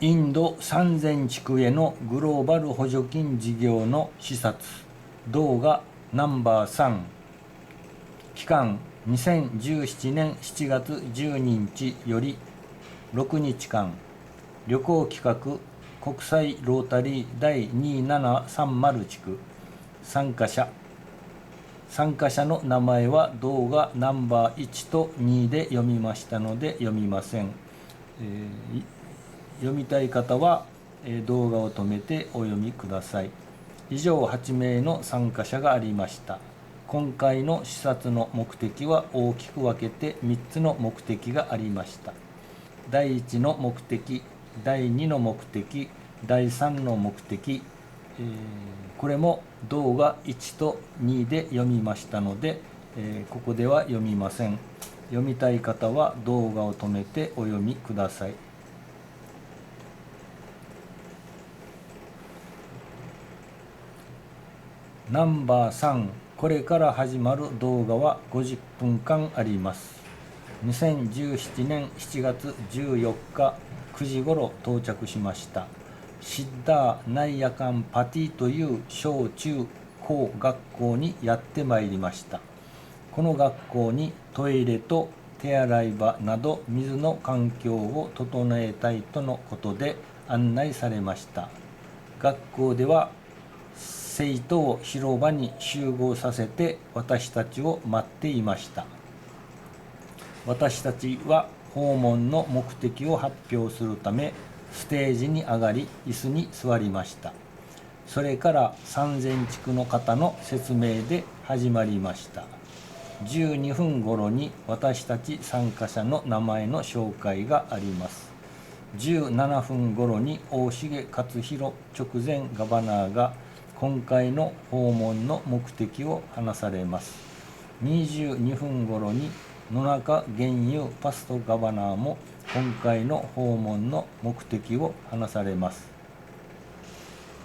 インド3000地区へのグローバル補助金事業の視察動画ナンバー3期間2017年7月12日より6日間旅行企画国際ロータリー第2730地区参加者の名前は動画ナンバー1と2で読みましたので読みません。読みたい方は動画を止めてお読みください。以上8名の参加者がありました。今回の視察の目的は大きく分けて3つの目的がありました。第1の目的、第2の目的、第3の目的、これも動画1と2で読みましたので、ここでは読みません。読みたい方は動画を止めてお読みください。ナンバー3、これから始まる動画は50分間あります。2017年7月14日9時ごろ到着しました。シッダーナイヤカンパティという小中高学校にやってまいりました。この学校にトイレと手洗い場など水の環境を整えたいとのことで案内されました。学校では生徒を広場に集合させて私たちを待っていました。私たちは訪問の目的を発表するためステージに上がり椅子に座りました。それから3000地区の方の説明で始まりました。12分頃に私たち参加者の名前の紹介があります。17分頃に大重勝弘直前ガバナーが今回の訪問の目的を話されます。22分頃に野中源優パストガバナーも今回の訪問の目的を話されます。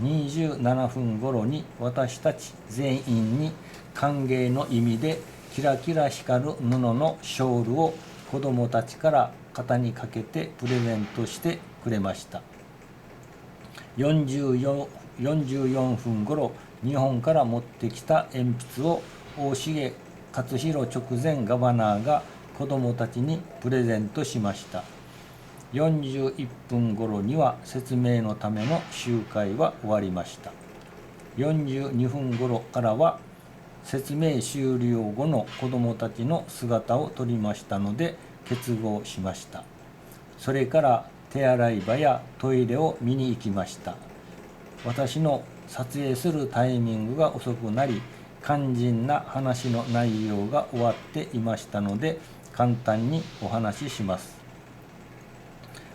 27分頃に私たち全員に歓迎の意味でキラキラ光る布のショールを子どもたちから肩にかけてプレゼントしてくれました。44分頃日本から持ってきた鉛筆を大重勝弘直前ガバナーが子どもたちにプレゼントしました。41分頃には説明のための集会は終わりました。42分頃からは説明終了後の子どもたちの姿を撮りましたので結合しました。それから手洗い場やトイレを見に行きました。私の撮影するタイミングが遅くなり肝心な話の内容が終わっていましたので簡単にお話しします。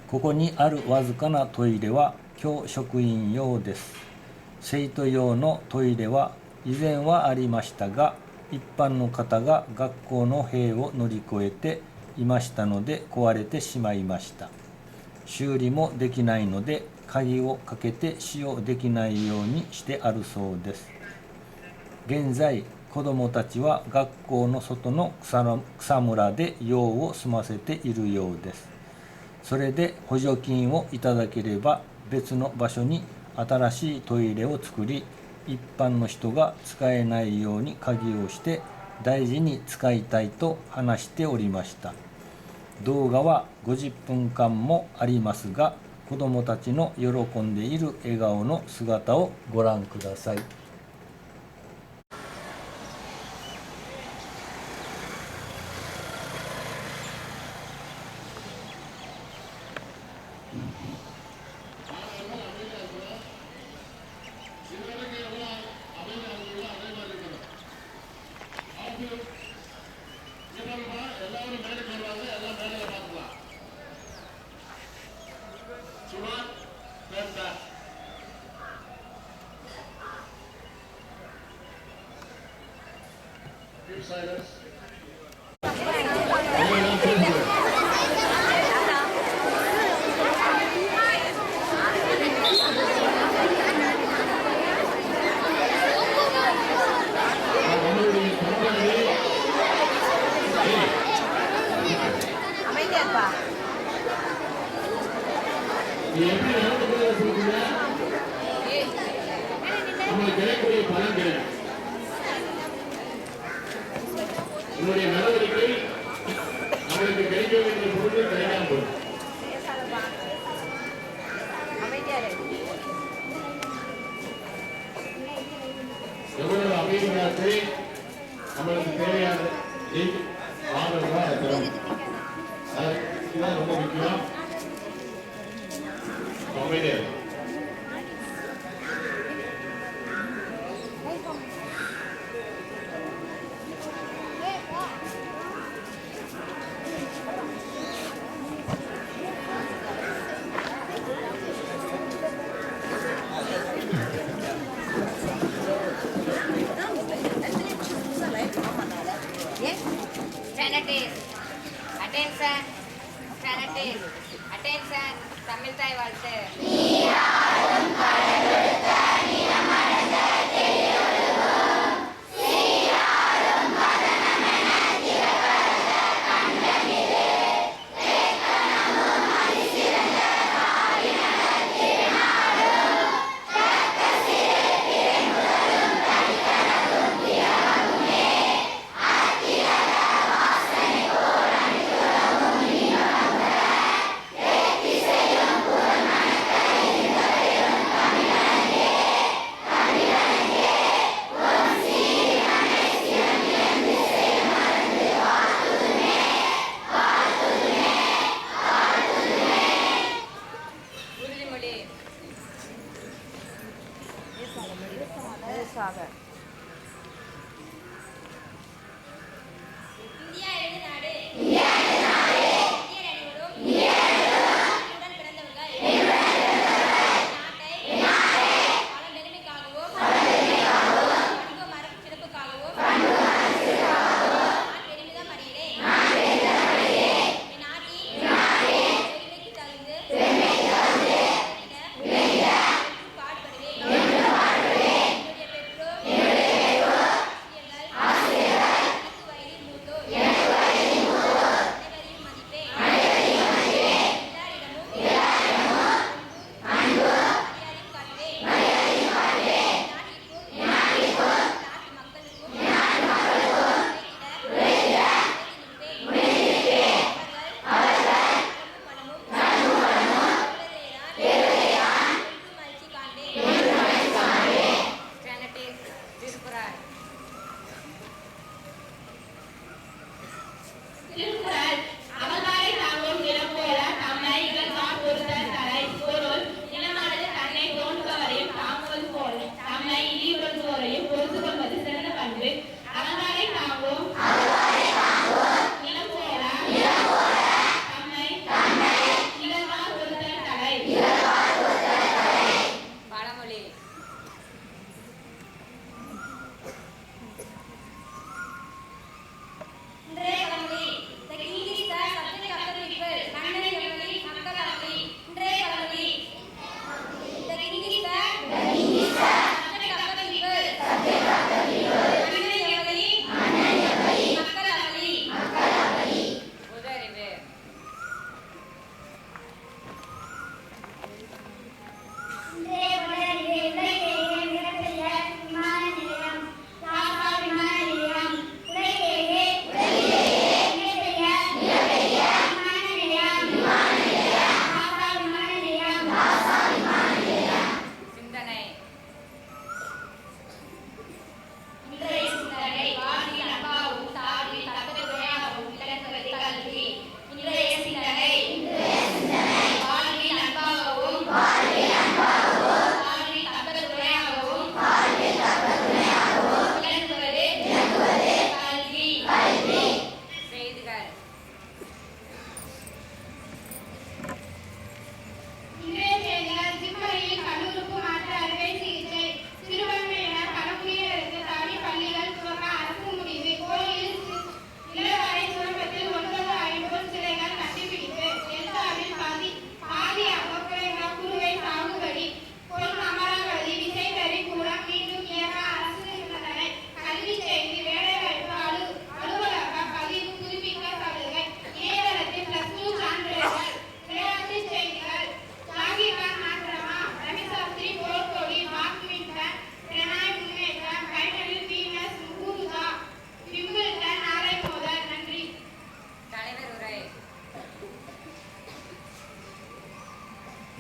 ここにあるわずかなトイレは教職員用です。生徒用のトイレは以前はありましたが一般の方が学校の塀を乗り越えていましたので壊れてしまいました。修理もできないので鍵をかけて使用できないようにしてあるそうです。現在子どもたちは学校の外の草むらで用を済ませているようです。それで補助金をいただければ別の場所に新しいトイレを作り一般の人が使えないように鍵をして大事に使いたいと話しておりました。動画は50分間もありますが子どもたちの喜んでいる笑顔の姿をご覧ください。Keep நம்மளுக்கு கிடைக்கக்கூடிய பலன் கிடைக்கும். உங்களுடைய நடவடிக்கை நம்மளுக்கு கிடைக்க வேண்டிய பொருட்கள் கிடைக்காம போகும். எவ்வளவு அமைதியாச்சு நம்மளுக்கு தேவையான வாங்கணுமோ அதை தரும். அதுதான் ரொம்ப முக்கியம். அமைதியா Attention, Tamil தாய் வாழ்த்து. இந்தியா எழுது நாடு. பாடுபடுவேன். என்னுடைய பெற்றோர்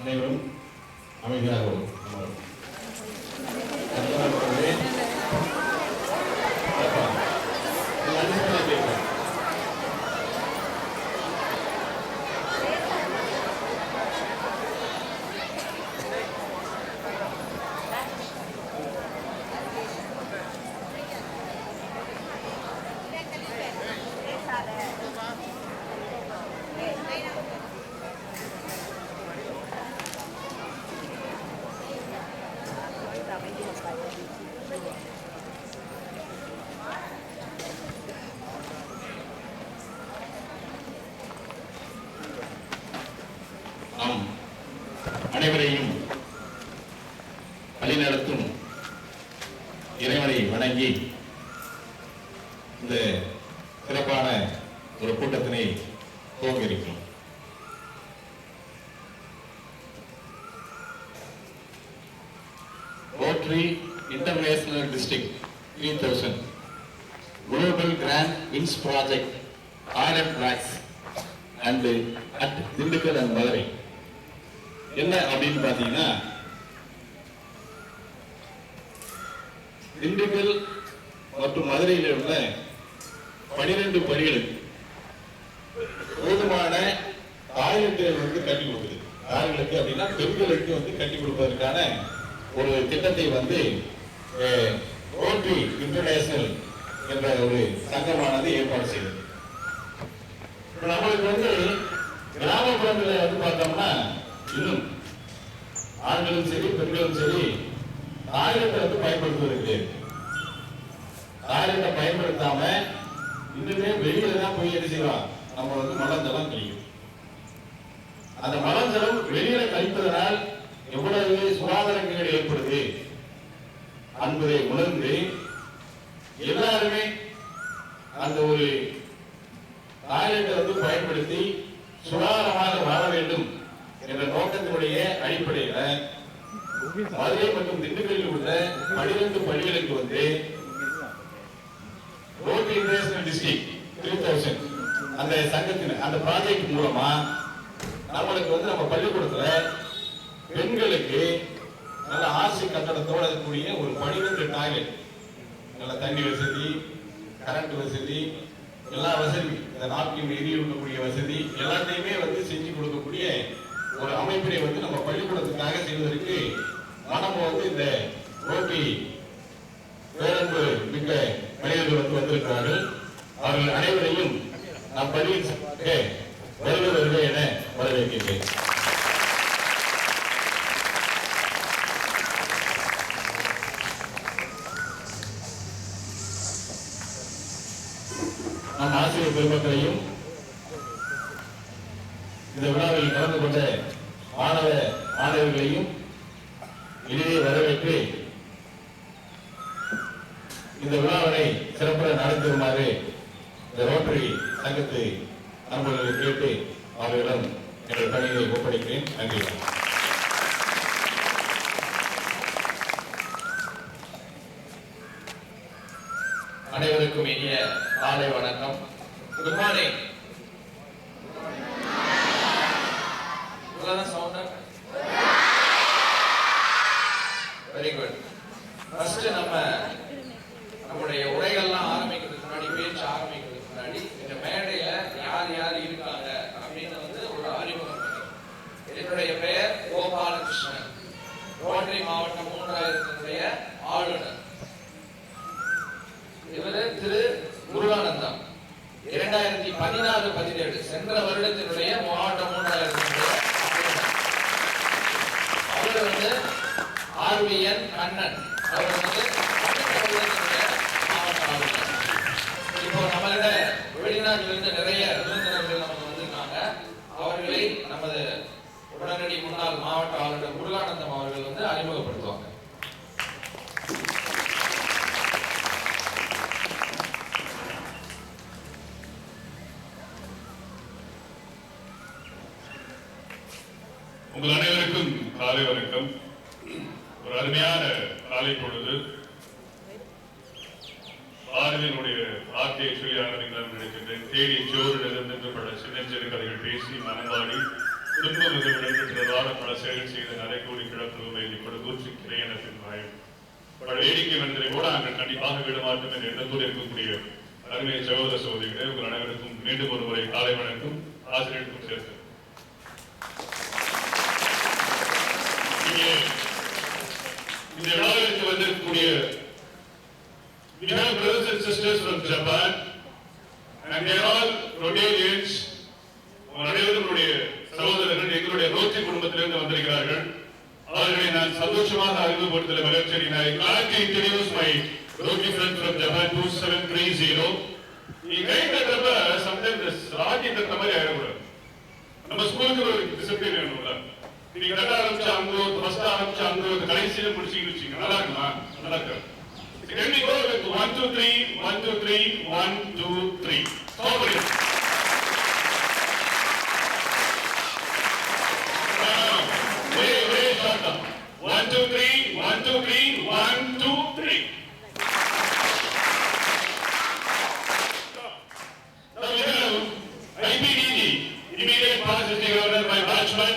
அனைவரும் அமைதியாக நாம் அனைவரையும் வழிநடத்தும் இறைவனை வணங்கி இந்த சிறப்பான ஒரு கூட்டத்தினை துவங்க இருக்கிறோம். Rotary International District 3000 global grant wins project RM tracks and at Dindigul and Madurai என்ன அப்படின்னு பாத்தீங்கன்னா, திண்டுக்கல் மற்றும் மதுரையில் உள்ள 12 பணிகளுக்கு போதுமான டாய்லெட்டுகள் வந்து கட்டி கொடுக்குது. யார்களுக்கு அப்படின்னா பெண்களுக்கு வந்து கட்டி கொடுப்பதற்கான ஒரு திட்டத்தை வந்து ரோட்டரி இன்டர்நேஷனல் என்ற ஒரு சங்கமானது ஏற்பாடு செய்தது. நம்மளுக்கு வந்து கிராமப்புறங்களில் வந்து பார்த்தோம்னா இன்னும் ஆண்களும் சரி பெண்களும் சரி டாய்லெட்டை வந்து பயன்படுத்துவது கிடையாது. டாய்லெட்டை பயன்படுத்தாம இன்னுமே வெளியில தான் போய் என்ன செய்யலாம், நம்ம வந்து மலஞ்சலம் கழிக்கும். அந்த மலஞ்சலம் வெளியில கழிப்பதனால் எவ்வளவு சுகாதாரங்கள் ஏற்படுது என்பதை உணர்ந்து எல்லாருமே அந்த ஒரு டாய்லெட்டை வந்து பயன்படுத்தி சுகாதாரமாக வாழ வேண்டும் என்ற நோக்கத்தினுடைய அடிப்படையில் மதுரை மற்றும் திண்டுக்கல்லில் உள்ள 12 பள்ளிகளுக்கு வந்து ரோட்டரி இன்டர்நேஷனல் டிஸ்ட்ரிக்ட் 3000 அந்த சங்கத்தின் அந்த ப்ராஜெக்ட் மூலமா நம்மளுக்கு வந்து நம்ம பள்ளிக்கூடத்துல பெண்களுக்கு நல்ல ஆர்சி கட்டடத்தோட இருக்கக்கூடிய ஒரு 12 டாய்லெட், நல்ல தண்ணி வசதி, கரண்ட் வசதி, எல்லா வசதி, இந்த நாப்கின் எரியக்கூடிய வசதி எல்லாத்தையுமே வந்து செஞ்சு கொடுக்கக்கூடிய ஒரு அமைப்பினை வந்து நம்ம பள்ளிக்கூடத்துக்காக செய்வதற்கு நம்ம வந்து இந்த ரோட்டரி பேரன்பு மிக்க மனிதர்கள் வந்து வந்திருக்கிறார்கள். அவர்கள் அனைவரையும் நாம் பள்ளியில் வருக வருக என வரவேற்கிறேன். நம் ஆசிரியர் பெருமக்களையும் இந்த விழாவில் கலந்து கொண்ட மாணவ மாணவர்களையும் இடையே வரவேற்று இந்த விழாவினை சிறப்பாக நடத்துமாறு இந்த ரோட்டரி சங்கத்து நண்பர்களை கேட்டு அவர்களிடம் என்னுடைய பணியை ஒப்படைக்கிறேன். நன்றி. அனைவருக்கும் இனிய காலை வணக்கம். Good morning. Very good. First நம்முடைய உரைகள்லாம் ஆரம்பிக்கிறதுக்கு முன்னாடி, பேச்சு ஆரம்பிக்கிறதுக்கு முன்னாடி இந்த மேடையில யார் யார் இருக்காங்க அப்படின்னு வந்து ஒரு அறிமுகம். என்னுடைய பெயர் கோபாலகிருஷ்ணன், ரோட்டரி மாவட்டம் 3000 ஆளுநர். இவர் திரு முருகானந்தம், 2016-17 சென்ற வருடத்தினுடைய மாவட்டம் 3000 அவர் வந்து ஆர்விஎன் கண்ணன், அவர் வந்து மாவட்ட ஆளுநர். இப்போ நம்மளோட வெளிநாட்டிலிருந்து நிறைய விருந்தினர்கள் நமக்கு வந்திருக்காங்க. அவர்களை நமது உடனடி முன்னாள் மாவட்ட ஆளுநர் முருகானந்தம் அவர்கள் வந்து அறிமுகப்படுத்துவாங்க. உங்கள் அனைவருக்கும் காலை வணக்கம். ஒரு அருமையான காலை பொழுது. பாரதியினுடைய வார்த்தையை சொல்லி ஆரம்பிக்கலாம் நினைக்கின்றேன். தேடி சோறு நின்று பட சின்ன சிறு கதைகள் பேசி மனவாடி துன்பம் விடப்பெற்றதான பல செயல் செய்த நரைக்கூடி கிழப்பு இப்படி கூற்றி கிளையனத்தின் மாயம் பல வேடிக்கை மனிதரை கூட நாங்கள் கண்டிப்பாக விட மாட்டோம் என்ற எண்ணத்தோடு இருக்கக்கூடிய அருமை சகோதர சகோதரிகளே, உங்கள் அனைவருக்கும் மீண்டும் ஒரு முறை காலை வணக்கம். ஆசிரியருக்கும் சேர்த்து இந்த விழாவிற்கு வந்திருக்கக்கூடிய we have brothers and sisters from Japan and they are all Rotarians. அனைவருடைய சகோதரர்கள் எங்களுடைய ரோட்டரி குடும்பத்திலிருந்து வந்திருக்கிறார்கள். அவர்களை நான் சந்தோஷமாக அறிமுகப்படுத்தல மகிழ்ச்சி. நான் glad to introduce my Rotary friend from Japan 2730. நீ கை தட்டப்ப sometimes ராக்கி தட்ட மாதிரி ஆயிடக்கூடாது. நம்ம ஸ்கூலுக்கு ஒரு டிசிப்ளின் வேணும்ல. நீங்க கட்ட ஆரம்பிச்சா அங்கோ ஃபர்ஸ்ட் ஆரம்பிச்சா அங்கோ கடைசியில முடிச்சுக்கிட்டு வச்சுங்க. நல்லா இருக்குமா? நல்லா இருக்கு. Can we go with 1 2 3 1 2 3 1 2 3. Stop it. Very short down. 1 2 3 1 2 3 1 2 3. Now we have IPDG, immediate process governor by Bachman,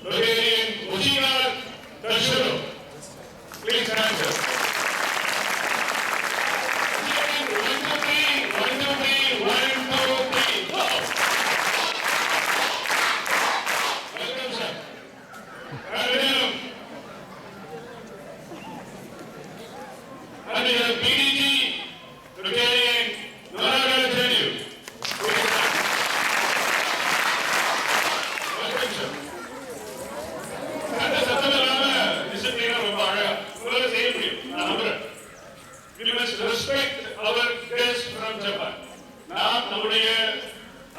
Rotarian Ushina Tashuro. Please answer. 1 2 3 1 2 3 1 2 3. Go. Welcome sir. And we have PDG, Rotarian Noraga Tenu. Welcome sir. அந்த சத்தம் இல்லாம டிசிப்ளினா ரொம்ப அழகா உங்களால செய்ய முடியும். நான் நம்புறேன். We must respect our guests from Japan. நாம் நம்முடைய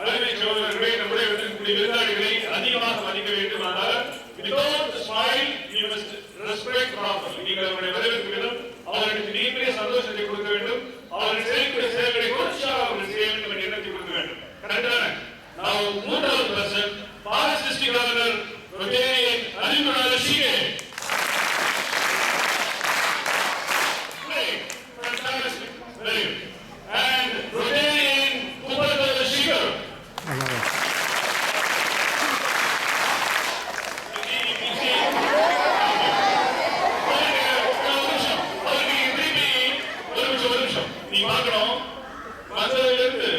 அருமை சகோதரர்களை, நம்முடைய விருந்தாளிகளை அதிகமாக மதிக்க வேண்டும். ஆனால் without the smile, we must respect properly. நீங்கள் அவருடைய வரவேற்பு விதம் அவர்களுக்கு நீங்களே சந்தோஷத்தை கொடுக்க வேண்டும். அவர்கள் செய்யக்கூடிய செயல்களை உற்சாக அவர்கள் செய்ய வேண்டும் என்ற எண்ணத்தை கொடுக்க வேண்டும். கரெக்டான நான் மூன்றாவது பர்சன் பாரசிஸ்டி governor Rotarian Alimura Shige. Fantastic. Very good. And Rotarian Kupato Shigar. நீ பார்க்கணும் மதுரையிலிருந்து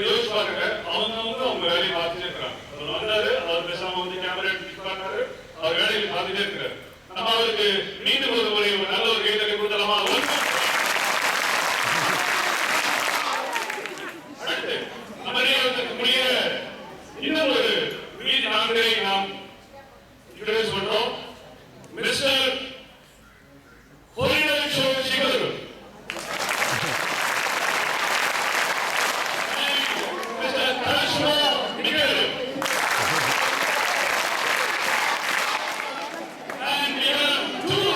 யோசிச்சு பாருங்க. அவங்க அவங்க வேலையை பார்த்துட்டு இருக்கிறாங்க. அவர் வந்தாரு, அவர் பேசாம வந்து கேமரா எடுத்துக்காரு, அவர் வேலையை பார்த்துட்டே இருக்கிறார். நம்ம அவருக்கு மீண்டும் ஒரு முறை நல்ல ஒரு கைதலை கொடுத்தலாமா? அடுத்து நம்ம இருக்கக்கூடிய இன்னும் ஒரு வீட்டு நான்கரை நாம் இன்ட்ரோடியூஸ் பண்றோம். மிஸ்டர் ஹோரிடல் சிகர், மிஸ்டர் தாஷ்மா நிகர். And we have two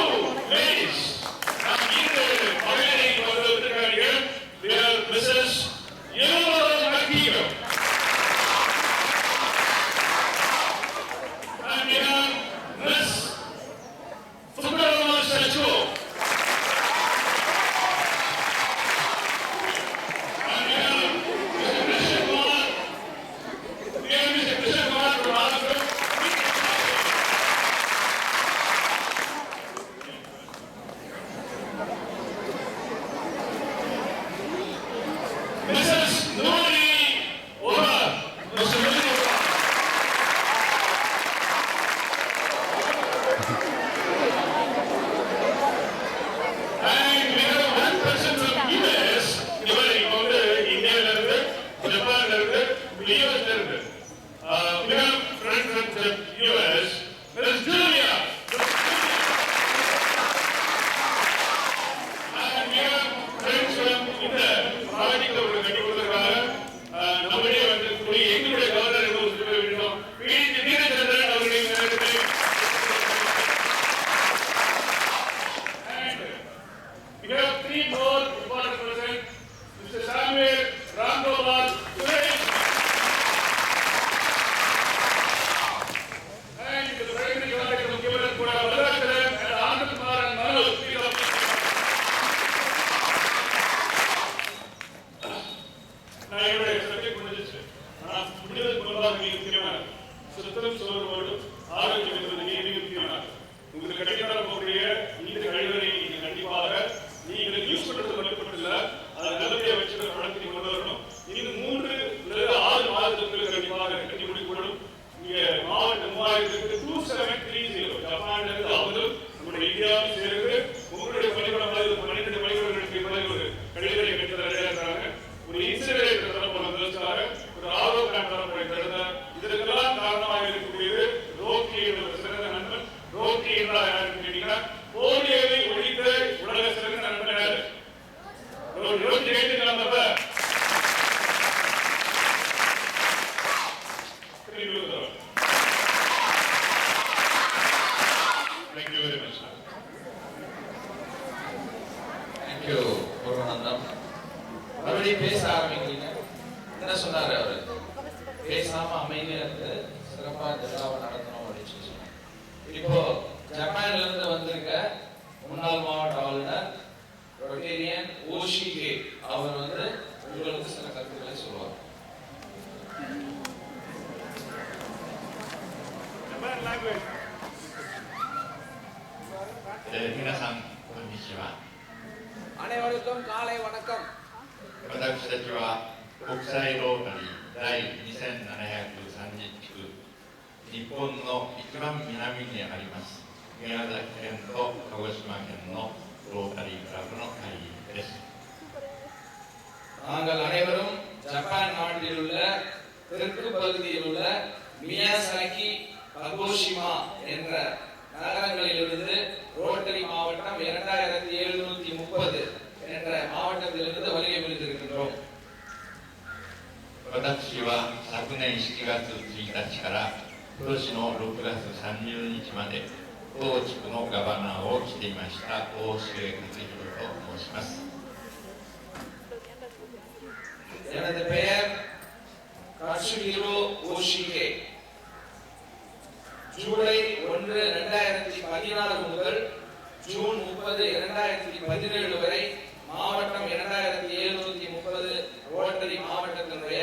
சுத்தம் சோர்வோடும் ஆரோக்கியம் என்பது மிக முக்கியமானது. உங்களுக்கு கிடைக்காத போகிற இந்த கழிவறை நீங்க கண்டிப்பாக நீங்கள் யூஸ் பண்றது மட்டுமல்ல, அதை நல்லபடியா வச்சுக்கிற பழக்கத்தை கொண்டு வரணும். இன்னும் 3 அல்லது 6 மாதத்துக்கு கண்டிப்பாக கட்டி முடிக்கப்படும். இங்க மாவட்டம் 2730 ஜப்பான்ல இருந்து அவரும் நம்முடைய இந்தியாவும் சேர்ந்து உங்களுடைய பள்ளிக்கூடம் 12 பள்ளிக்கூடங்களுக்கு ஒரு கழிவறை கட்டி தருகிறாங்க. ஒரு இன்சினரேட்டர் தரப்போறதுக்காக ஒரு ஆர்ஓ பிளான்ட் தரப்போறது. இதற்கெல்லாம் காரணமாக இருக்கக்கூடியது ரோக்கி என்ற சிறந்த நண்பன். ரோக்கி என்றால் யாருன்னு கேட்டீங்கன்னா, போலியோவை ஒழித்த உலக சிறந்த நண்பன் யாரு? ரோக்கி கேட்டுக்கலாம். Thank you very much. Thank you, குருநந்தம். மறுபடியும் பேச ஆரம்பிக்கிறீங்க. என்ன சொன்னாரு அவரு? பேசாம அமைதியா இருந்து சிறப்பா விழாவை நடத்தணும் அப்படின்னு சொன்னாங்க. இப்போ ஜப்பான்ல இருந்து வந்திருக்க முன்னாள் மாவட்ட ஆளுநர் ரொட்டேரியன் ஓஷிகே அவர் உங்களுக்கு சில கருத்துக்களை சொல்லுவார். 皆さんこんにちは。 அனைவருக்கும் காலை வணக்கம். 私たちは国際ロータリー第2730地区、日本の一番南にあります宮崎県と鹿児島県のロータリークラブの会員です。 நாங்கள் அனைவரும் ஜப்பான் நாட்டில் உள்ள தெற்கு பகுதியில் உள்ள மியாசாகி, ககோஷிமா என்ற நகரங்களிலிருந்து ரோட்டரி மாவட்டம் 2730 என்ற மாவட்டத்திலிருந்து வருகை புரிந்திருக்கின்றோம். 私は昨年7月1日から今年の6月30日まで当地区のガバナーをしていました大重克弘と申します。 எனது பெயர் கட்சுஹிரோ ஓஷிகே. ஜூலை 1, 2014 முதல் ஜூன் 30, 2017 வரை மாவட்டம் 2730 ரோட்டரி மாவட்டத்தினுடைய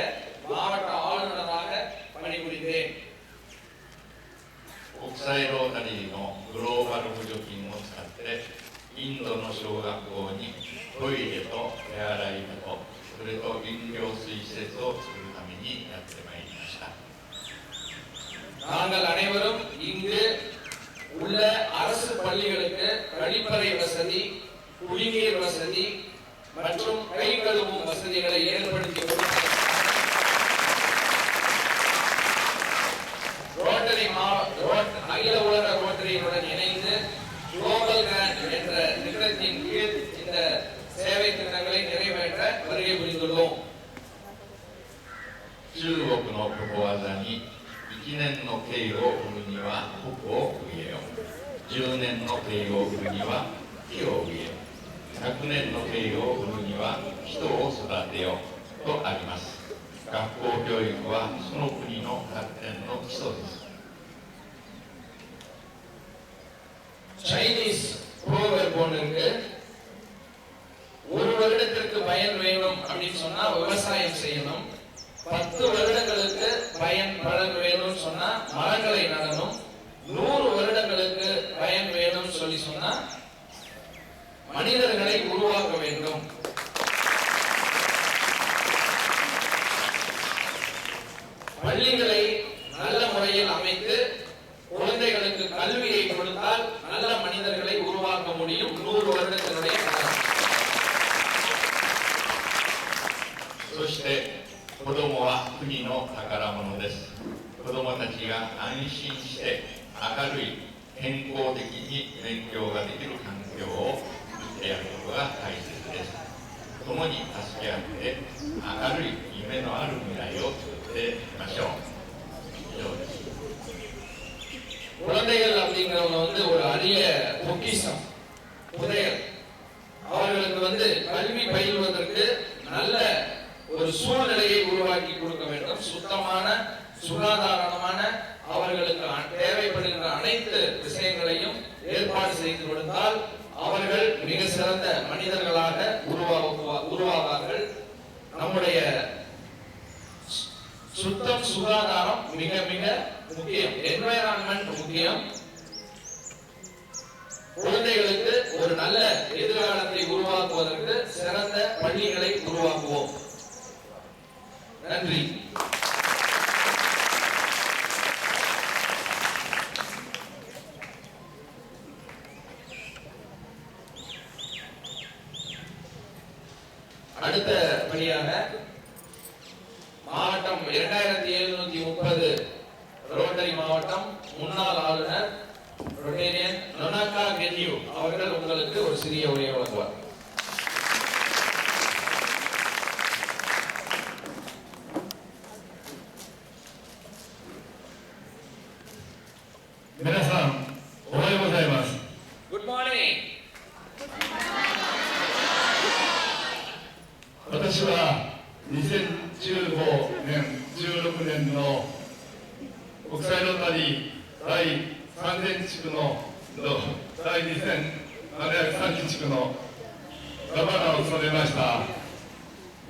மாவட்ட ஆளுநராக பணிபுரிந்தேன். 国際ロータリーのグローバル補助金を使ってインドの小学校にトイレと手洗い場とそれと飲料水施設を作るためにやってまいりました。 நாங்கள் அனைவரும் இங்கு உள்ள அரசு பள்ளிகளுக்கு கழிப்பறை வசதி, குடிநீர் வசதி மற்றும் கை கழுவும் வசதிகளை ஏற்படுத்தி ரோட்டரி அகில உலக ரோட்டரியுடன் இணைந்து குளோபல் கிராண்ட் என்ற திட்டத்தின் கீழ் இந்த சேவை திட்டங்களை நிறைவேற்ற வருகை புரிந்துள்ளோம். 中国のことわざに1年の刑を売るには穀を植えよ、10年の刑を売るには木を植えよ、100年の刑を売るには人を育てよとあります。学校教育はその国の発展の基礎です。 சைனீஸ் புரோவர்ப் ஒன்று இருக்கு. ஒரு வருடத்திற்கு பயன் வேணும் அப்படின்னு சொன்னா விவசாயம் செய்யணும். 10 வருடங்களுக்கு பலன் வேணும்னு சொன்னா மரங்களை நடணும். 100 வருடங்களுக்கு பயன் வேணும்னு சொல்லி சொன்னா மனிதர்களை உருவாக்க வேண்டும். பள்ளிகளை நல்ல முறையில் அமைத்து குழந்தைகளுக்கு கல்வியை கொடுத்தால் நல்ல மனிதர்களை உருவாக்க முடியும். 100 வருடத்தினுடைய காலம். そして子どもは国の宝物です。子どもたちが安心して明るい健康的に勉強ができる環境を作ってやることが大切です。共に助け合って明るい夢のある未来を作っていきましょう。以上です。 குழந்தைகள் அப்படிங்கிறவங்க ஒரு அரிய பொக்கிஷம், புதையல். அவர்களுக்கு கல்வி பயில்வதற்கு நல்ல ஒரு சூழ்நிலையை உருவாக்கி கொடுக்க வேண்டும். சுத்தமான, சுகாதாரமான, அவர்களுக்கு தேவைப்படுகின்ற அனைத்து விஷயங்களையும் ஏற்பாடு செய்து கொடுத்தால் அவர்கள் மிக சிறந்த மனிதர்களாக உருவாவார்கள். நம்முடைய சுத்தம் சுத்தம் சுகாதாரம் மிக மிக முக்கியம். என்வைரான்மெண்ட் முக்கியம். குழந்தைகளுக்கு ஒரு நல்ல எதிர்காலத்தை உருவாக்குவதற்கு சிறந்த பள்ளிகளை உருவாக்குவோம். நன்றி. அடுத்த படியாக மாவட்டம் 2730 ரோட்டரி மாவட்டம் முன்னாள் ஆளுநர் ரொட்டேரியன் நொனாக்கா கென்யூ அவர்கள் உங்களுக்கு ஒரு சிறிய உரையை வழங்குவார். 皆さんおはようございます。 Good morning. 私は2015年16年の国際ロータリー第3000地区の第2703地区のガバナーを務めました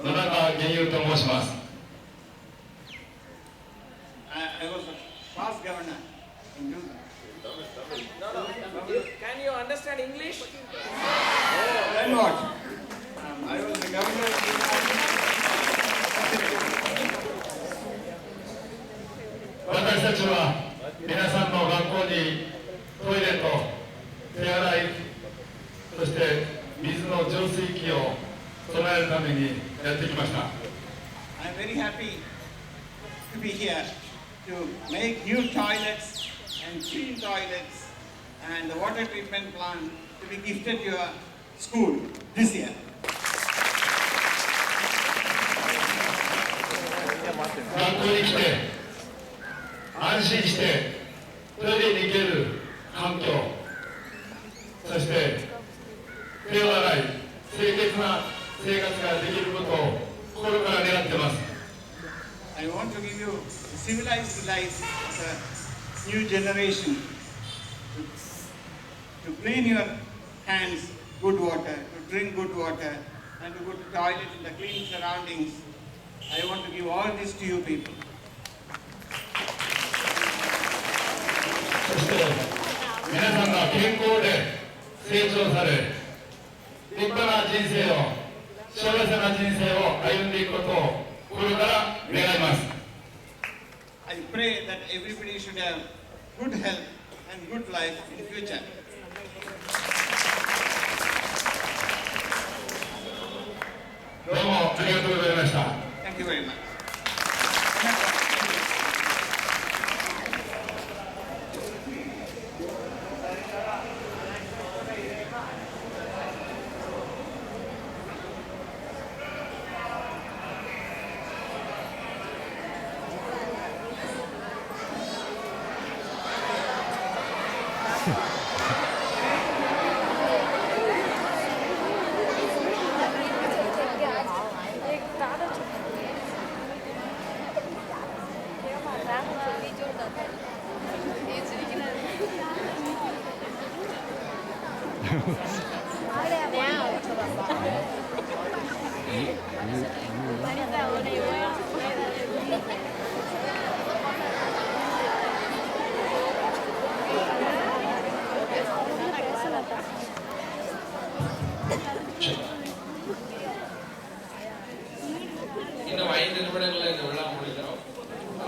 野中源優と申します。 I was a past governor in Can you understand English? Then what? I was the governor of 私たちは皆さんの学校にトイレと手洗い、そして水の浄水器を備えるためにやってきました。 I'm very happy to be here to make new toilets and clean toilets and the water treatment plant to be gifted to your school this year. 学校に来て安心してトイレに行ける環境、そして手を洗い清潔な生活ができることを心から願っています。 I want to give you a civilized life of a new generation to clean your hands, good water, to drink good water, and to go to toilet in the clean surroundings. I want to give all this to you people. そして皆さんが健康で成長され立派な人生を幸せな人生を歩んでいくことをこれから願います。 I pray that everybody should have good health and good life in future. どうもありがとうございました。 Thank you very much. இன்னும் 5 நிமிடங்கள்ல இந்த விழா முடிக்கிறோம்.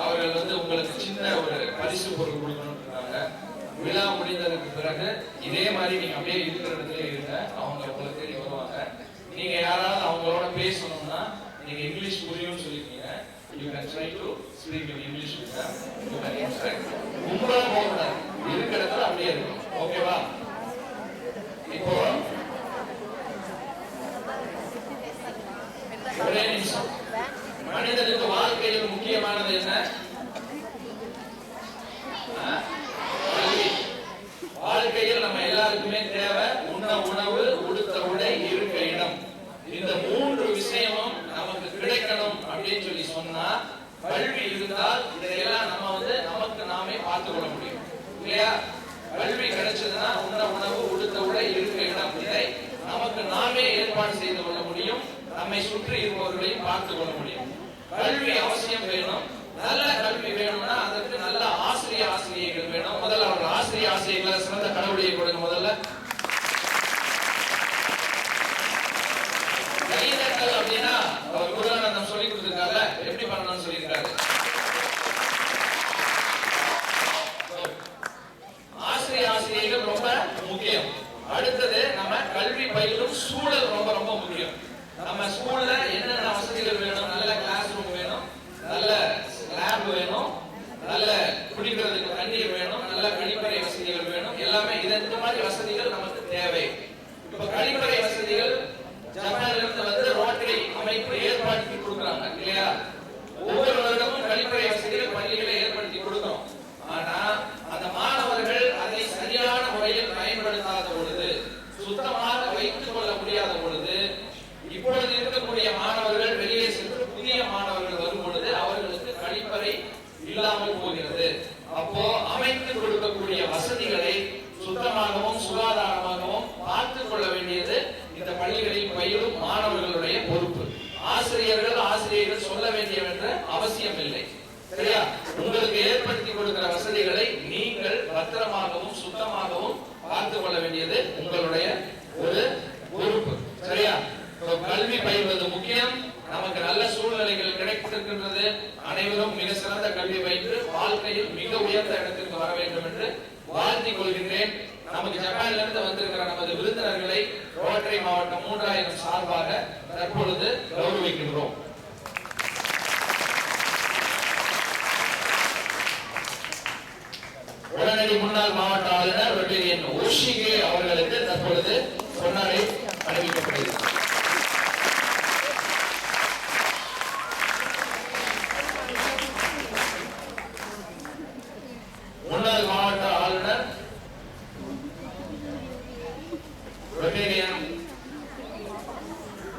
அவர்கள் உங்களுக்கு சின்ன ஒரு பரிசு பொருள் கொடுக்கணும்ன்றாங்க. விழா முடிந்ததுக்கு பிறகு இதே மாதிரி நீங்க அப்படியே இருக்கிற இடத்துல இருங்க. அவங்க உங்களை தேடி வருவாங்க. நீங்க யாராவது அவங்களோட பேசணும்னா நீங்க இங்கிலீஷ் புரியும்னு சொல்லிருக்கீங்க. You can try to speak in English with them. You can interact. கும்பலா போகக்கூடாது. இருக்கிற இடத்துல அப்படியே இருக்கும். ஓகேவா? இப்போ ஒரே நிமிஷம். மனிதனுக்கு வாழ்க்கையில் முக்கியமானது என்ன? கல்வி. வாழ்க்கையில் நம்ம எல்லாருக்குமே தேவை உண்ண உணவு, உடுத்த உடை, இருக்க இடம். இந்த 3 விஷயமும் நமக்கு கிடைக்கணும் அப்படின்னு சொல்லி சொன்னா கல்வி இருந்தால் இதையெல்லாம் நம்ம நமக்கு நாமே பார்த்துக் கொள்ள முடியும் இல்லையா? கல்வி கிடைச்சதுன்னா உண்ண உணவு, உடுத்த உடை, இருக்க இடம் இதை நமக்கு நாமே ஏற்பாடு செய்து கொள்ள முடியும். நம்மை சுற்றி இருப்பவர்களையும் பார்த்துக் கொள்ள முடியும். கல்வி அவசியம் வேணும். நல்ல கல்வி வேணும்னா அதற்கு நல்ல ஆசிரியைகள் வேணும். முதல்ல அவர்கள் ஆசிரியர்களை சிறந்த கடவுளியை கொடுங்க. முதல்ல கைதட்டல் அப்படின்னா அவர் முருகானந்தம் சொல்லி கொடுத்திருக்காரு, எப்படி பண்ணணும்னு சொல்லியிருக்காரு. ஆசிரியைகள் ரொம்ப முக்கியம். அடுத்தது நம்ம கல்வி பயிலும் சூழல் ரொம்ப ரொம்ப முக்கியம். நம்ம ஸ்கூல்ல என்னென்ன வசதிகள் வேணும், நல்ல கிளாஸ் ரூம் வேணும், நல்ல லேப் வேணும், நல்ல குடிக்கிறதுக்கு தண்ணீர் வேணும், நல்ல கழிப்பறை வசதிகள் வேணும். எல்லாமே இந்த மாதிரி வசதிகள் நமக்கு தேவை. இப்ப கழிப்பறை வசதிகள் ஜப்பான்ல இருந்து வந்து ரோட்டரி அமைப்பு ஏற்படுத்தி கொடுக்குறாங்க இல்லையா? ஒவ்வொரு வருடமும் கழிப்பறை வசதிகள் பள்ளிகளை ஏற்படுத்தி கொடுக்கிறோம். ஆனா அந்த மாணவர்கள் அதை சரியான முறையில் பயன்படுத்தாத பொழுது, சுத்தமாக வைத்துக் கொள்ள முடியாத பொழுது, இப்பொழுது இருக்கக்கூடிய மாணவர்கள் வெளியே சென்று புதிய மாணவர்கள் வரும் பொழுது அவர்களுக்கு கழிப்பறை இல்லாமல் போகிறது. அப்போ அமைத்து கொடுக்கக்கூடிய வசதிகளை சுத்தமாகவும் சுகாதாரமாகவும் பார்த்துக் கொள்ள வேண்டியது இந்த பள்ளிகளில் பயிலும் மாணவர்களுடைய பொறுப்பு. ஆசிரியர்கள் சொல்ல வேண்டிய என்ற அவசியம் இல்லை. சரியா? உங்களுக்கு ஏற்படுத்தி கொடுக்கிற வசதிகளை நீங்கள் பத்திரமாகவும் சுத்தமாகவும் பார்த்துக் கொள்ள வேண்டியது உங்களுடைய ஒரு பொறுப்பு. சரியா? கல்வி பயில்வது முக்கியம். நமக்கு நல்ல சூழ்நிலைகள் கிடைத்திருக்கின்றது. அனைவரும் மிக சிறந்த கல்வி பயின்று வாழ்க்கையில் மிக உயர்ந்த இடத்திற்கு வர வேண்டும் என்று வாழ்த்திக் கொள்கின்றேன். நமக்கு ஜப்பான்ல இருந்து வந்திருக்கிற நமது விருந்தினர்களை ரோட்டரி மாவட்டம் 3000 சார்பாக தற்பொழுது கௌரவிக்கின்றோம். உடனடி முன்னாள் மாவட்ட ஆளுநர் ரொட்டேரியன் ஓஷிகே அவர்களுக்கு தற்பொழுது பொன்னாடை அறிவிக்கப்படுகிறது. முன்னாள் மாவட்ட ஆளுநர் ரொட்டேரியன்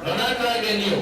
ரொனால்டோ கென்யோ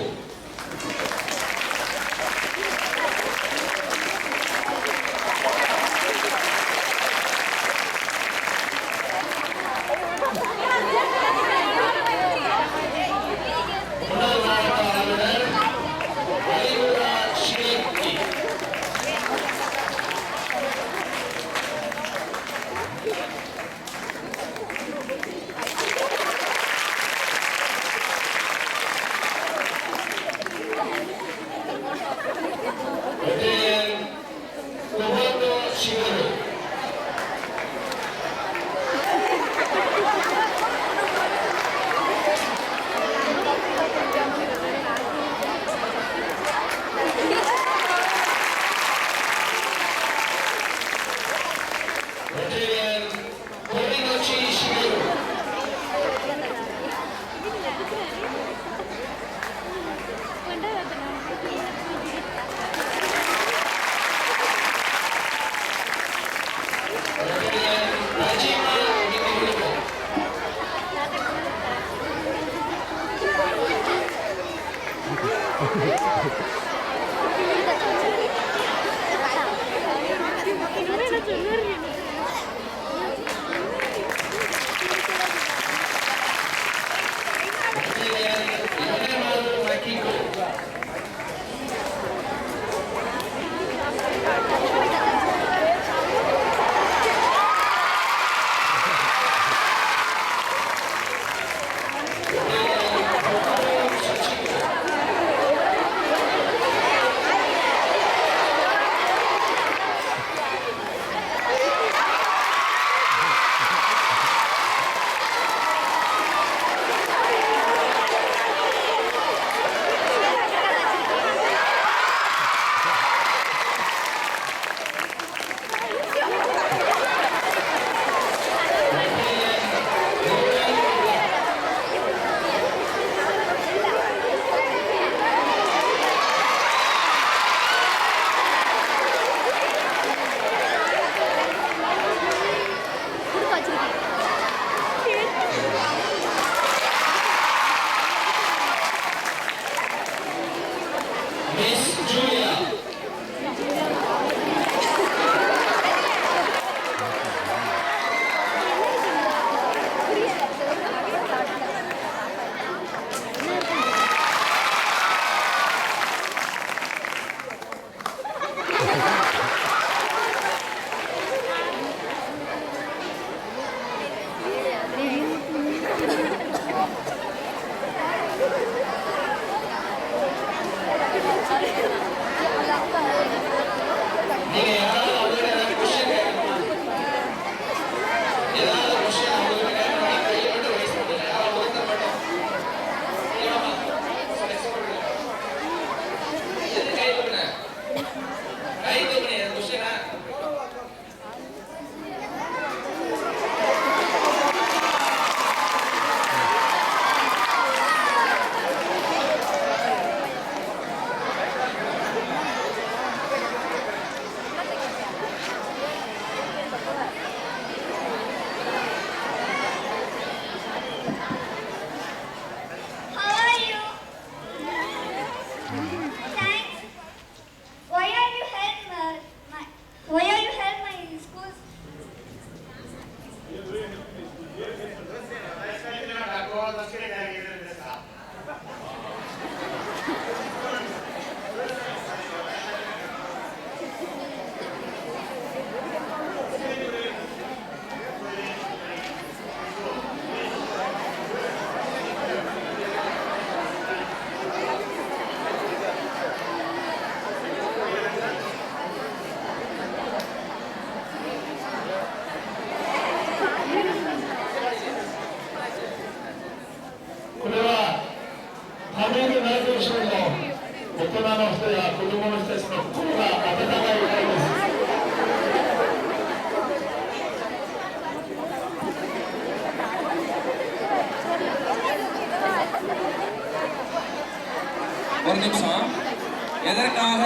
எதற்காக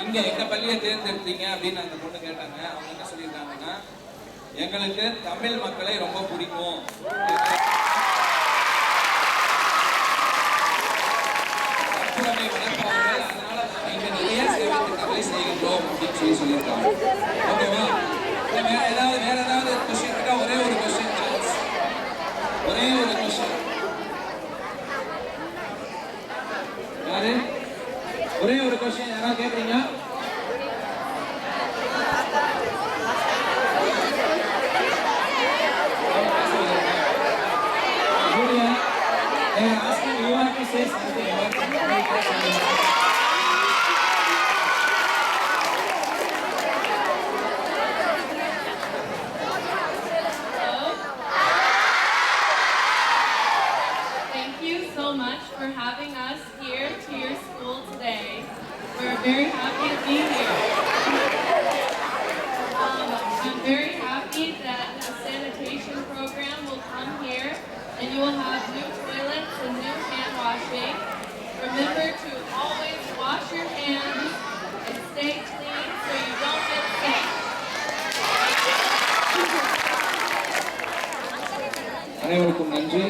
இங்க எங்க பள்ளியை தேர்ந்தெடுத்தீங்க அப்படின்னு அந்த பொண்ணு கேட்டாங்க. அவங்க என்ன சொல்லியிருக்காங்கன்னா, எங்களுக்கு தமிழ் மக்களை ரொம்ப பிடிக்கும், கற்புடைமை வளர்ப்பவர்கள், அதனால இங்க நிறைய சேவை திட்டங்களை செய்கின்றோம் அப்படின்னு சொல்லியிருக்காங்க. ஓகேவா? வேற ஏதாவது கொஸ்டின் இருக்கா? ஒரே ஒரு கொஸ்டின், ஒரே ஒரு கொஸ்டின். யாரு? ஒரே ஒரு கொஸ்டின் யாராவது கேட்குறீங்க? Thank you so much for having us here to your school today. We're very happy to be here. I'm very happy that the sanitation program will come here and you will have new toilets and new hand washing. Remember to always wash your hands and stay clean so you don't get sick. அனைவருக்கும் நன்றி.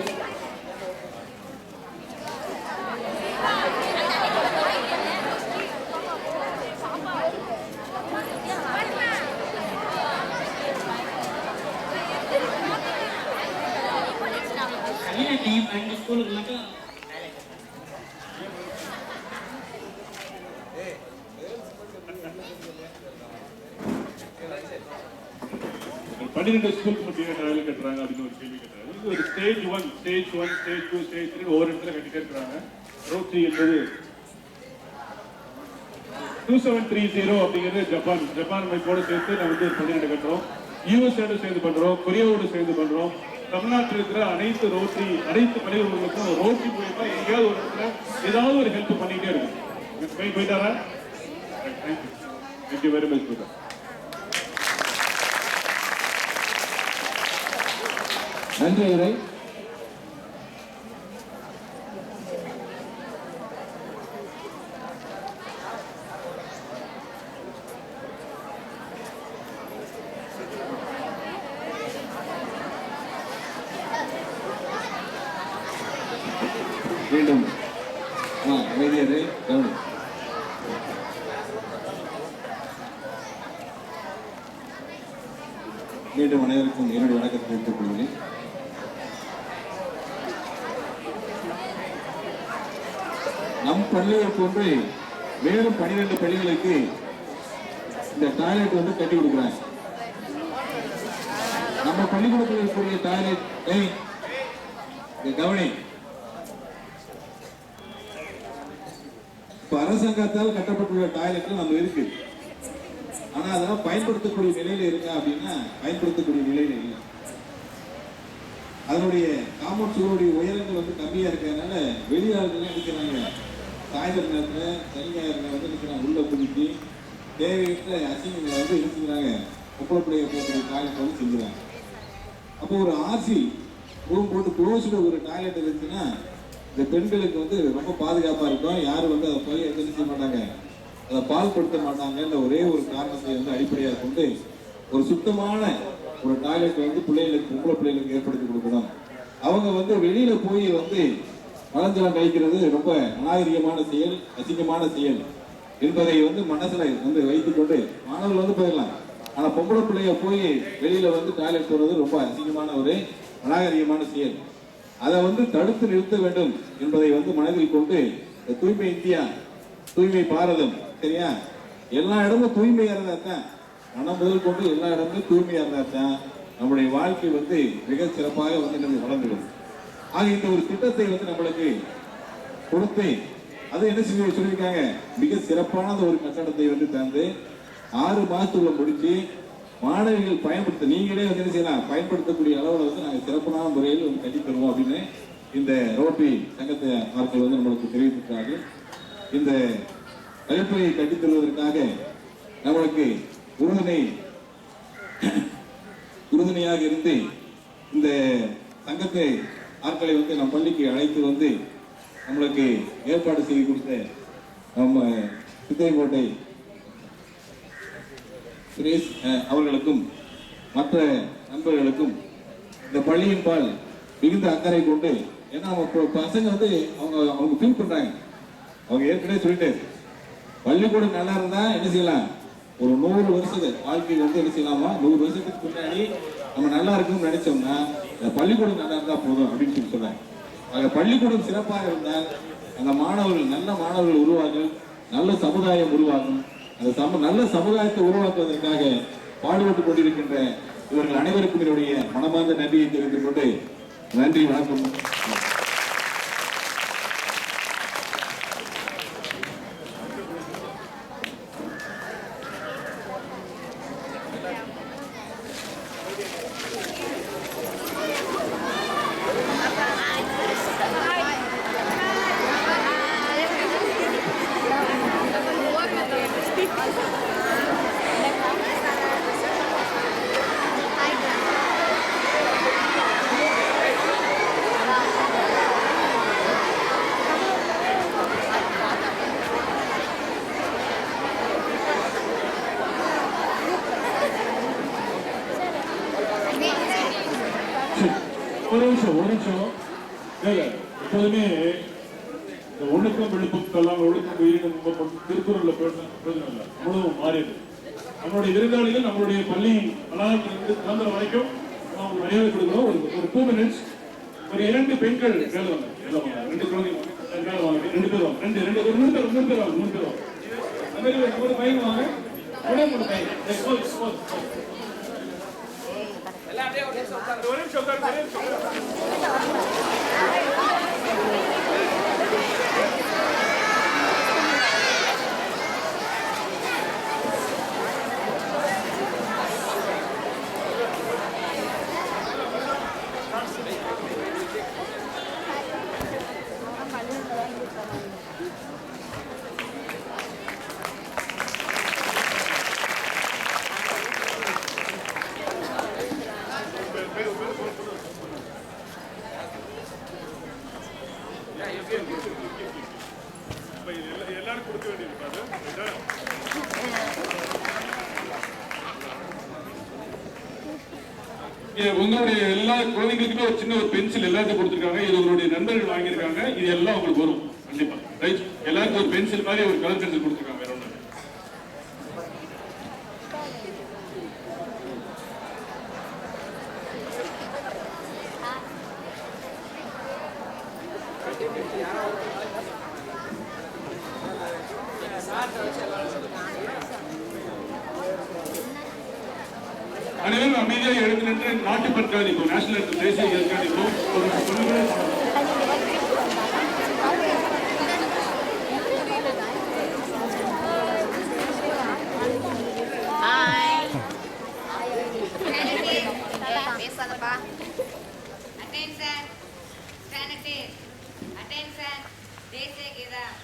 பன்னிரெண்டு ஸ்கூலுக்கு மட்டும் toilet கட்டுறாங்க அப்படின்னு ஒரு கேள்வி கேட்டாங்க. இது ஒரு ஸ்டேஜ் 1, ஸ்டேஜ் 2, ஸ்டேஜ் 3 ஒவ்வொரு இடத்துல கட்டிட்டே இருக்கிறாங்க. ரோட்ரி என்பது 2730 அப்படிங்கிறது ஜப்பான் அமைப்போடு சேர்த்து நம்ம வந்து 12 கட்டுறோம். யூஎஸ்ஏடு சேர்ந்து பண்றோம், கொரியாவோடு சேர்ந்து பண்றோம். தமிழ்நாட்டில் இருக்கிற அனைத்து பள்ளிகளுக்கும் ரோட்ரி மூலமா எங்கேயாவது ஒரு இடத்துல ஏதாவது ஒரு ஹெல்ப் பண்ணிட்டே இருக்கு. போயிட்டாரா? Thank you very much. நன்றி உரை. மீண்டும் அமைதியரை கவனி. மீண்டும் அனைவருக்கும் என்னுடைய வணக்கத்தை தெரிவித்துக் கொள்கிறேன். நம் பள்ளியை போன்று மேலும் 12 பள்ளிகளுக்கு இந்த டாய்லெட் வந்து கட்டி கொடுக்குறாங்க. நம்ம பள்ளிக்கூடத்தில் இருக்கக்கூடிய டாய்லெட் கவனி இப்ப அரசாங்கத்தால் கட்டப்பட்டுள்ள டாய்லெட் நம்ம இருக்கு. ஆனா அதெல்லாம் பயன்படுத்தக்கூடிய நிலையில இருக்கா அப்படின்னா பயன்படுத்தக்கூடிய நிலையில இல்லை. அதனுடைய காம்பவுண்ட் சுவருடைய உயரங்கள் வந்து கம்மியா இருக்கிறதுனால வெளியாளர்கள் நினைக்கிறாங்க சாயந்தர நேரத்தில் சனி ஞாயிறு வந்து நிற்கிறாங்க உள்ள குதிச்சு தேவையற்ற அசிங்கங்களை வந்து இருக்கிறாங்க. ஒப்பளப்படைய போகக்கூடிய டாய்லெட் வந்து செஞ்சுறாங்க. அப்போ ஒரு ஆர்சி ரூம் போட்டு க்ளோஸ்டு ஒரு டாய்லெட் இருந்துச்சுன்னா இந்த பெண்களுக்கு வந்து ரொம்ப பாதுகாப்பா இருக்கும். யாரும் வந்து அதை போய் எடுத்து செய்ய மாட்டாங்க, அதை பால்படுத்த மாட்டாங்கன்ற ஒரே ஒரு காரணத்தை வந்து அடிப்படையாக கொண்டு ஒரு சுத்தமான ஒரு டாய்லெட் வந்து பிள்ளைகளுக்கு பொம்பளை பிள்ளைகளுக்கு ஏற்படுத்தி கொடுக்கணும். அவங்க வந்து வெளியில போய் வந்து மலஞ்சலம் கழிக்கிறது ரொம்ப அநாகரிகமான செயல், அசிங்கமான செயல் என்பதை வந்து மனசுல வந்து வைத்துக்கொண்டு மாணவர்கள் வந்து போயிடலாம். ஆனா பொம்பளை பிள்ளைய போய் வெளியில வந்து டாய்லெட் போறது ரொம்ப அசிங்கமான ஒரு அநாகரிகமான செயல். அதை வந்து தடுத்து நிறுத்த வேண்டும் என்பதை வந்து மனதில் கொண்டு தூய்மை இந்தியா, தூய்மை பாரதம், சரியா, எல்லா இடமும் தூய்மையா இருந்தா தான், மனம் முதல் கொண்டு எல்லா இடமும் தூய்மையா இருந்தா தான் நம்முடைய வாழ்க்கை வந்து மிக சிறப்பாக வந்து நம்ம வளர்ந்துடும். ஆக இந்த ஒரு திட்டத்தை வந்து நம்மளுக்கு கொடுத்து அது என்ன சொல்லியிருக்காங்க, மிக சிறப்பான ஒரு கட்டடத்தை வந்து தந்து 6 மாதத்துக்குள்ள முடிச்சு மாணவிகள் பயன்படுத்த நீங்களே வந்து என்ன செய்யலாம் பயன்படுத்தக்கூடிய அளவில் வந்து நாங்கள் சிறப்பான முறையில் வந்து கட்டி தருவோம் அப்படின்னு இந்த ரோட்டரி சங்கத்தை ஆட்கள் வந்து நம்மளுக்கு தெரிவித்திருக்கிறார்கள். இந்த கழிப்பறையை கட்டித் தருவதற்காக நம்மளுக்கு உறுதுணையாக இருந்து இந்த சங்கத்தை ஆட்களை வந்து நம் பள்ளிக்கு அழைத்து வந்து நம்மளுக்கு ஏற்பாடு செய்து கொடுத்த நம்ம சித்தையங்கோட்டை சுரேஷ் அவர்களுக்கும் மற்ற நண்பர்களுக்கும் இந்த பள்ளியின் பால் மிகுந்த அக்கறை கொண்டு, ஏன்னா அவங்க பசங்க வந்து அவங்க ஃபீல் பண்றாங்க. அவங்க ஏற்கனவே சொல்லிட்டு பள்ளிக்கூடம் நல்லா இருந்தா என்ன செய்யலாம், ஒரு 100 வருஷத்துக்கு வாழ்க்கை வந்து என்ன செய்யலாமா, 100 வருஷத்துக்கு முன்னாடி நம்ம நல்லா இருக்கும்னு நினைச்சோம்னா இந்த பள்ளிக்கூடம் நல்லா இருந்தா போதும் அப்படின்னு சொல்லி சொல்றாங்க. அந்த பள்ளிக்கூடம் சிறப்பாக இருந்தால் அந்த மாணவர்கள் நல்ல மாணவர்கள் உருவாகும், நல்ல சமுதாயம் உருவாகும். அந்த நல்ல சமுதாயத்தை உருவாக்குவதற்காக பாடுபட்டுக் கொண்டிருக்கின்ற இவர்கள் அனைவருக்கும் என்னுடைய மனமார்ந்த நன்றியை தெரிவித்துக் கொண்டு நன்றி, வணக்கம். ஒரு நிமிஷம் எப்போதுமே இந்த ஒழுக்கம் விழுப்புக்கெல்லாம் ஒழுக்கம் உயிரினம் திருக்குறள்ல பிரயோஜனம் இல்லை, முழுவதும் மாறியது. நம்மளுடைய விருந்தாளிகள் நம்மளுடைய பள்ளி வளாகத்திலிருந்து திறந்த வரைக்கும் அவங்க மரியாதை கொடுக்கணும். ஒரு 2 minutes ஒரு 2 பெண்கள் மேல வாங்க, 2 குழந்தைங்க மேல வாங்க, 2 பேர் வாங்க, 2 3 பேர் வாங்க, 3 பேர் வாங்க, அந்த மாதிரி ஒரு பையன் வாங்க, ஒரு பையன் எல்லாம் அப்படியே ஒரு நிமிஷம் உட்காருங்க. ஒரு நிமிஷம் உட்காருங்க. எல்லாரும் கொடுக்க வேண்டியிருக்காது. உங்களுடைய எல்லா குழந்தைங்களுக்குமே ஒரு சின்ன ஒரு பென்சில் எல்லாத்தையும் கொடுத்துருக்காங்க. இது உங்களுடைய நண்பர்கள் வாங்கியிருக்காங்க. இது எல்லாம் உங்களுக்கு வரும் கண்டிப்பா. ரைட், எல்லாருக்கும் ஒரு பென்சில் மாதிரி ஒரு கலர் பென்சில் கொடுத்துருக்காங்க. வேற ஒன்று அனைவரும் அமைதியாக எழுந்து நின்று நாட்டுப்பற்று காணிப்போம். நேஷனல் தேசிய காணிப்போம். ஒரு Attention, Sanities, attention, தேசிய கீதம்.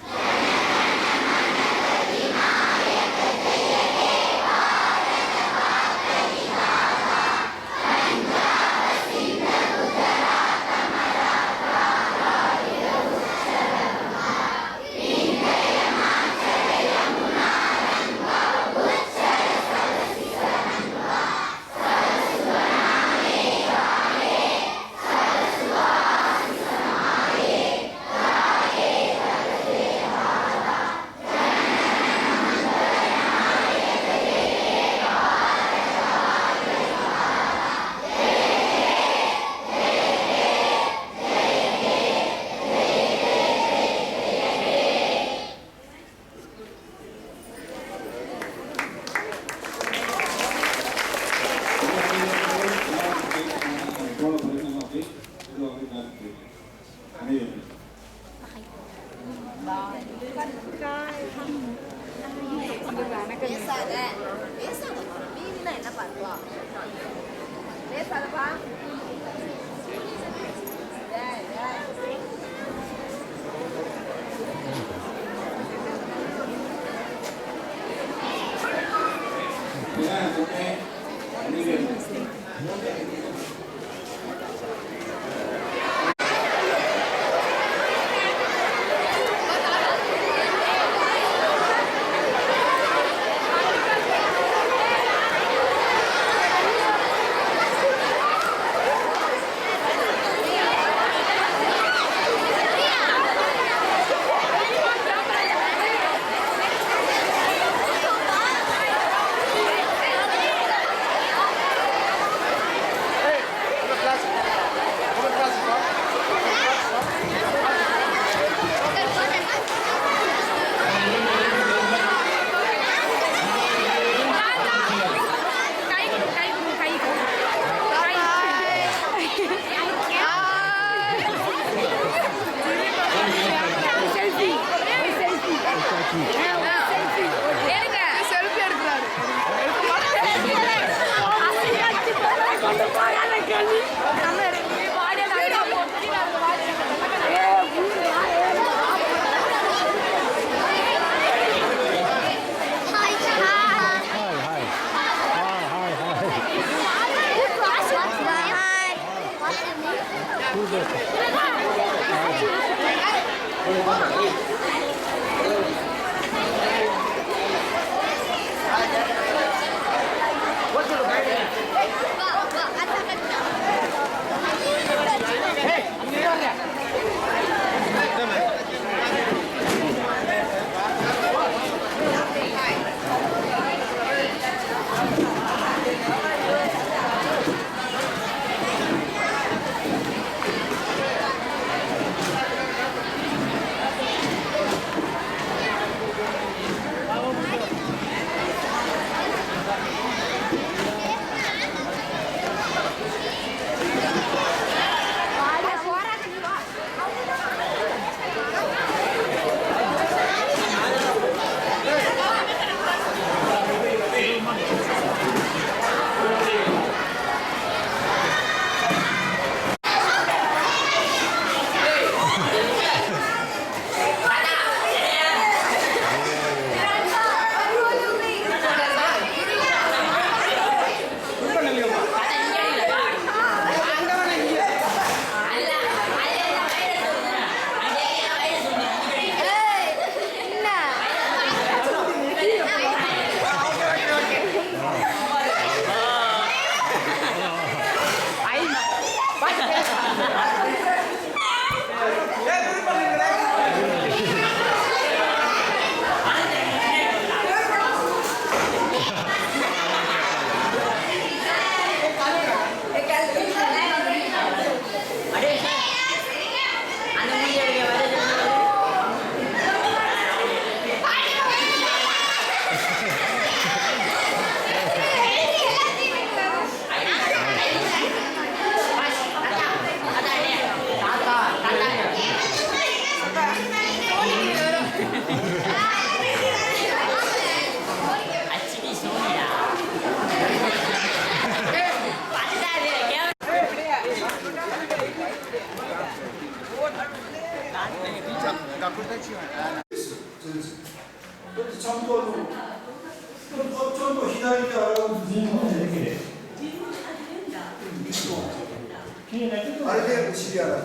あれでお尻洗う。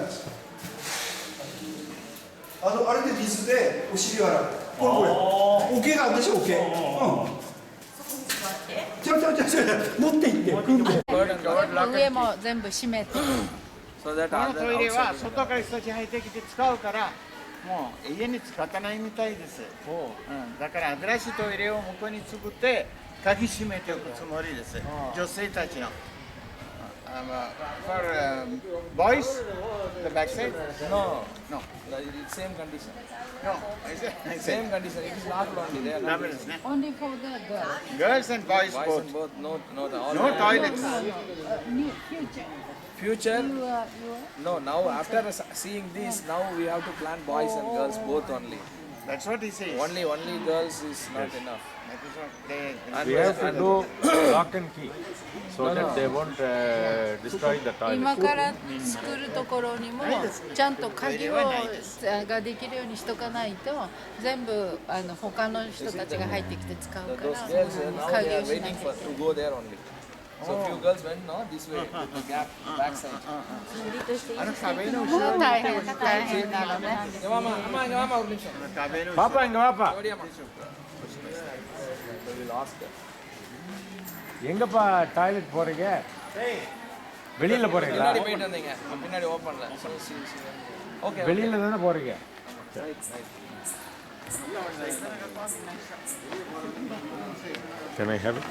あれで水でお尻洗う。これ。おけがあるでしょ、おけ。ちょ、持っていって、組んで。上も全部閉めて。このトイレは外から人たち入ってきて使うから、もう家に使ってないみたいです。だから新しいトイレを向こうに作って、鍵閉めておくつもりです。女性たちの。For boys, the backside? No, No. same condition. No. Same condition. It is not only there. Double, isn't it? Only for the girls. Girls and boys Boys both. and both. No, all No toilets. New future. Future. You are. No, now after seeing this, now we have to plan boys and girls both only. That's what he says. Only girls is not enough. That is what they. And We have to do lock and key so that they won't destroy the 今 toilet. から作るところにもちゃんと鍵をができるようにしとかないと全部他の人たちが入ってきて使うか Those ら girls now they 鍵 are をしな waiting き for ゃ to go there only. So few girls went no this way with the gap backside. もう大変なのね。 Mama, ஒரு நிமிஷம். Papa, inga vaapa. So we lost her. எங்கப்பா toilet போறீங்க? வெளியில போறீங்களா? பின்னாடி போயிட்டு வந்தீங்க. பின்னாடி ஓபன்ல. ஓகே. வெளியில தானே போறீங்க? Can I have it?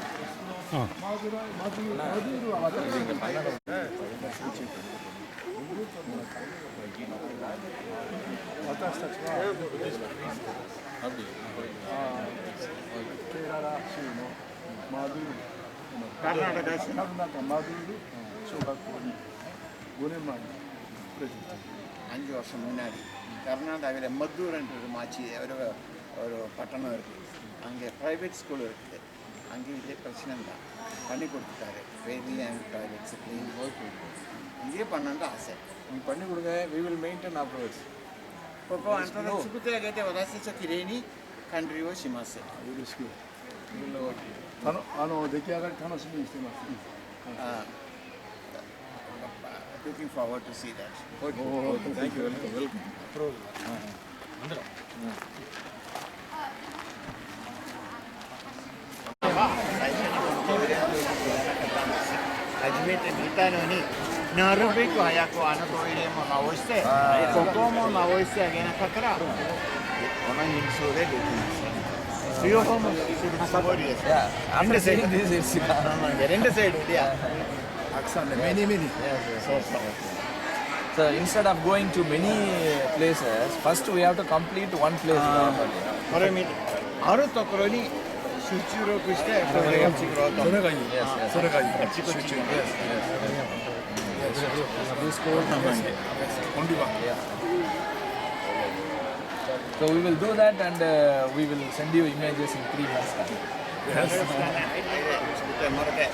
அஞ்சு வருஷம் முன்னாடி கர்நாடகாவில் மத்தூர் என்ற ஒரு மாச்சி ஒரு பட்டணம் இருக்குது. அங்கே ப்ரைவேட் ஸ்கூல் இருக்குது. அங்கே இதே பிரச்சனை தான் பண்ணி கொடுத்துட்டாரு baby and toilets clean work இங்கே பண்ணணும்னு ஆசை ನೀವು ಪಣ್ಣಿ ಕೊಡುಗೆ we will maintain afterwards ここはあんたたち作ってあげて私たちはきれいに管理をします。よろしく出来上がり楽しみにしてます Looking forward to see that. Thank you. Welcome. 初めて見たのになるべく早くあのトイレも直してここも直してあげなかったらこの人数でできます両方もするつもりですAfter seeing this, it's 2サイドでやたくさんね、many many. そうそう So instead of going to many places, first we have to complete one place. これ見てあるところに集中力してこれを作ろうとそれがいい。それがいい。チコチコ This code, only one. So we will do that and we will send you images in 3 months time. 作ってもらって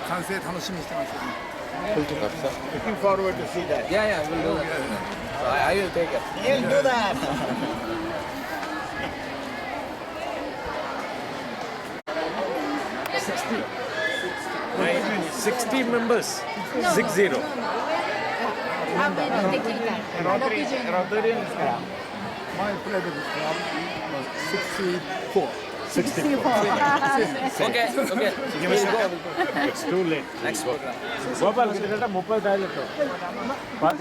完成楽しみにしてます。Looking forward to see that. Yeah, yeah, we'll do that. So I will take it. You'll do that. 60 members. 60. 半分にできるから60人ロトリアンですから。 My private is 64. Okay, okay. We'll go. It's too late. Next program. Gopal, 30 toilet.